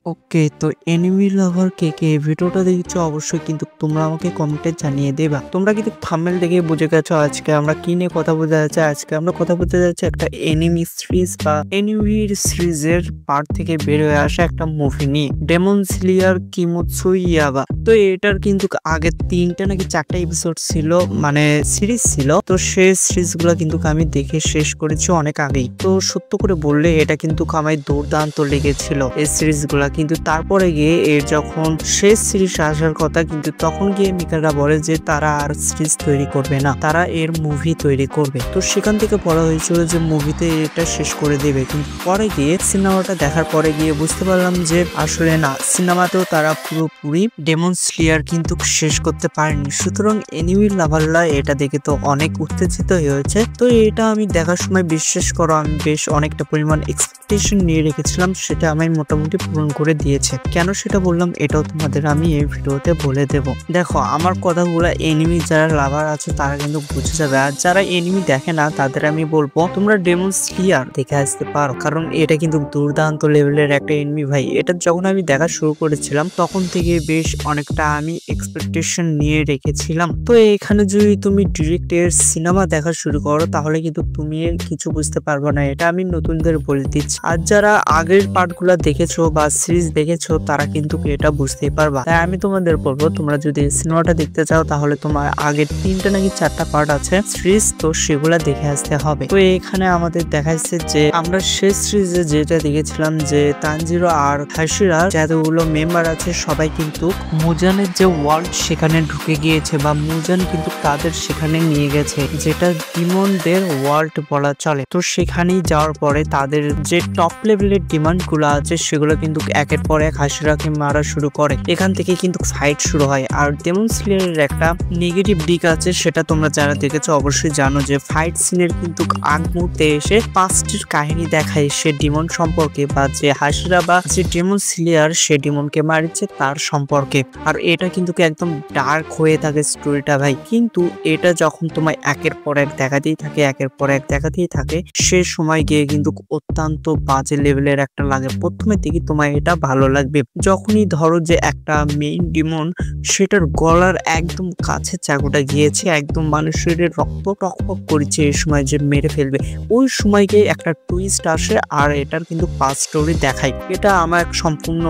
ওকে, তো এনিমি লাভার কে ভিডিওটা দেখছো অবশ্যই কিন্তু তোমরা আমাকে কমেন্টে জানিয়ে দেবা। তোমরা কিন্তু থাম্বনেল দেখে বুঝে গেছো আজকে আমরা কি নিয়ে কথা বলতে যাচ্ছি। আজকে আমরা কথা বলতে যাচ্ছি একটা এনিমি সিরিজ বা এনিমির সিরিজের পার্ট থেকে বের হয়ে আসা একটা মুভি নিয়ে, ডেমন স্লেয়ার কিমোৎসু ইয়াবা। তো এটার কিন্তু আগে 3টা নাকি 4টা এপিসোড ছিল, মানে সিরিজ ছিল। তো সেই সিরিজগুলো কিন্তু আমি দেখে শেষ করেছি অনেক আগেই। তো সত্য করে বললে এটা কিন্তু আমায় দুর্দান্ত লেগেছিল এই সিরিজগুলা। কিন্তু তারপরে গিয়ে এর যখন শেষ সিরিজ আসার কথা, কিন্তু তখন গিয়ে মেকাররা বলে যে তারা আর সিরিজ তৈরি করবে না, তারা এর মুভি তৈরি করবে। তো সেখান থেকে বলা হয়েছিল যে মুভিতে এটা শেষ করে দেবে, কিন্তু পরে গিয়ে সিনেমাটা দেখার পরে গিয়ে বুঝতে পারলাম যে আসলে না, সিনেমাতেও তারা পুরোপুরি ডেমন স্লেয়ার কিন্তু শেষ করতে পারেনি। সুতরাং এনিমি লাভাররা এটা দেখে তো অনেক উত্তেজিত হয়েছে। তো এটা আমি দেখার সময় বিশ্বাস করো আমি বেশ অনেকটা পরিমাণ এক্সপেকটেশন নিয়ে রেখেছিলাম, সেটা আমি মোটামুটি পূরণ করে দিয়েছে। কেন সেটা বললাম এটাও তোমাদের আমি এই ভিডিওতে বলে দেব। দেখো, আমার কথাগুলো এনিমি যারা লাভার আছে তারা কিন্তু বুঝে যাবে, আর যারা এনিমি দেখে না তাদের আমি বলবো তোমরা ডেমন স্লেয়ার দেখে আসতে পারো, কারণ এটা কিন্তু দুর্দান্ত লেভেলের একটা এনিমি ভাই। এটা যখন আমি দেখা শুরু করেছিলাম তখন থেকে বেশ অনেকটা আমি এক্সপেকটেশন নিয়ে রেখেছিলাম। তো এখানে যদি তুমি ডিরেক্ট এর সিনেমা দেখা শুরু করো তাহলে কিন্তু তুমি কিছু বুঝতে পারবে না, এটা আমি নতুনদের বলে দিচ্ছি। আর যারা আগের পার্টগুলো দেখেছো বা সিরিজ দেখেছো তারা কিন্তু এটা বুঝতেই পারবা। তাই আমি তোমাদের বলবো তোমরা যদি সিনেমাটা দেখতে চাও তাহলে তোমার আগের 3টা নাকি 4টা পার্ট আছে সিরিজ, তো সেগুলা দেখে আসতে হবে। তো এখানে আমাদের দেখাচ্ছে যে আমরা শেষ সিরিজে যেটা দেখেছিলাম যে তানজিরো আর হাসিরা যতগুলো মেম্বার আছে সবাই কিন্তু মুজানের যে ওয়ার্ল্ড সেখানে ঢুকে গিয়েছে, বা মুজান কিন্তু তাদের সেখানে নিয়ে গেছে, যেটা ডিমনদের ওয়ার্ল্ড বলা চলে। তো সেখানেই যাওয়ার পরে তাদের যে টপ লেভেলের ডিমান্ড গুলো আছে সেগুলো কিন্তু একের পর এক হাসিরাকে মারা শুরু করে। এখান থেকে কিন্তু ফাইট শুরু হয়। আর ডেমন স্লেয়ারের একটা নেগেটিভ দিক আছে, সেটা তোমরা যারা দেখেছো অবশ্যই জানো যে ফাইট সিনের কিন্তু আগ মুহূর্তে এসে পাস্টের কাহিনী দেখায় সে ডিমন সম্পর্কে, বা যে হাসিরা বা যে ডেমন স্লেয়ার সে ডিমনকে মারিছে তার সম্পর্কে। আর এটা কিন্তু একদম ডার্ক হয়ে থাকে স্টোরিটা ভাই। কিন্তু এটা যখন তোমায় একের পর এক দেখাতেই থাকে একের পর এক দেখাতেই থাকে, সে সময় গিয়ে কিন্তু অত্যন্ত বাজে লেভেলের একটা লাগে। প্রথমে থেকে তোমায় এটা ভালো লাগবে যখনই ধরো যে একটা মেইন ডিমন সেটার গলার একদম কাছে চাকুটা গিয়েছে, একদম মানুষের রক্ত টকপক করেছে, এই সময় যে মেরে ফেলবে, ওই সময়কে একটা টুইস্ট আসে আর এটার কিন্তু পাস স্টোরি দেখায়। এটা আমার সম্পূর্ণ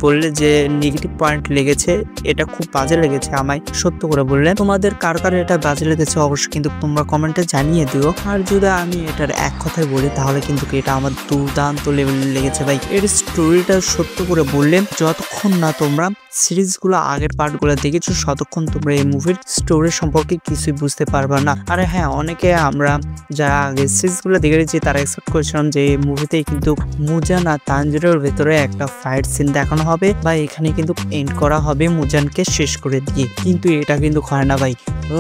বললে যে নেগেটিভ পয়েন্ট লেগেছে, এটা খুব বাজে লেগেছে আমায় সত্য করে বললে। তোমাদের কার কার এটা বাজে লেগেছে অবশ্যই কিন্তু তোমরা কমেন্টে জানিয়ে দিও। আর যদি আমি এটার এক কথায় বলি তাহলে কিন্তু এটা আমার দুর্দান্ত লেভেলে লেগেছে ভাই। এর স্টোরিটা সত্য করে বললে যতক্ষণ না তোমরা সিরিজগুলো আগের পার্টগুলো দেখেছো ততক্ষণ তোমরা এই মুভির স্টোরি সম্পর্কে কিছুই বুঝতে পারবা না। আর হ্যাঁ, অনেকে আমরা যারা আগে সিরিজগুলো দেখেছি তারা এক্সপেক্ট করেছিলাম যে এই মুভিতে কিন্তু মুজান আর তানজিরোর ভেতরে একটা ফাইট সিন দেখানো হবে, বা এখানে কিন্তু এন্ড করা হবে মুজানকে শেষ করে দিয়ে। কিন্তু এটা কিন্তু হয় না ভাই।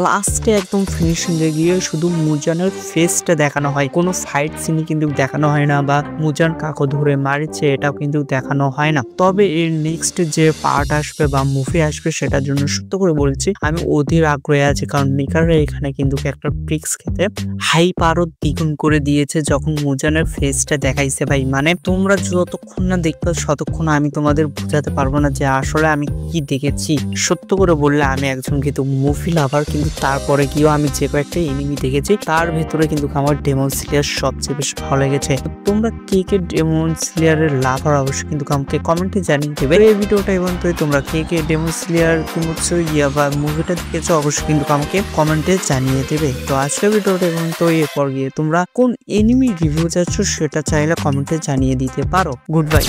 লাস্টে একদম ফিনিশিং এ গিয়ে শুধু মুজানের ফেসটা দেখানো হয়, কোনো ফাইট সিন কিন্তু দেখানো হয় না, বা মুজান কাকে ধরে মারিছে এটাও কিন্তু দেখানো হয় না। তবে এর নেক্সট যে পার্ট আসবে বা মুভি আসবে সেটার জন্য সত্য করে বলছি আমি অধীর আগ্রহে আছি, কারণ মেকাররা এখানে কিন্তু একটা ট্রিক্স খেতে হাইপ আরো দ্বিগুণ করে দিয়েছে যখন মুজানের ফেসটা দেখাইছে ভাই। মানে তোমরা যতক্ষণ না দেখবে ততক্ষণ আমি তোমাদের বোঝাতে পারবো না যে আসলে আমি কি দেখেছি। সত্য করে বললে আমি একজন কিন্তু মুভি লাভার, কিন্তু তারপরে গিয়েও আমি যে কয়েকটা এনিমি দেখেছি তার ভেতরে কিন্তু আমার ডেমন স্লেয়ার সবচেয়ে বেশি ভালো লেগেছে। তোমরা কে ডেমন স্লেয়ারের লাভার অবশ্যই কিন্তু আমাকে কমেন্টে জানিয়ে দেবে। এই ভিডিওটা এবং তোমরা কে ডেমন স্লেয়ার কিমোৎসু ইয়াবা মুভিটা দেখেছো অবশ্যই কিন্তু আমাকে কমেন্টে জানিয়ে দেবে। তো আজকের ভিডিওটা এবং এরপর গিয়ে তোমরা কোন এনিমি রিভিউ চাচ্ছ সেটা চাইলে কমেন্টে জানিয়ে দিতে পারো। Good bye.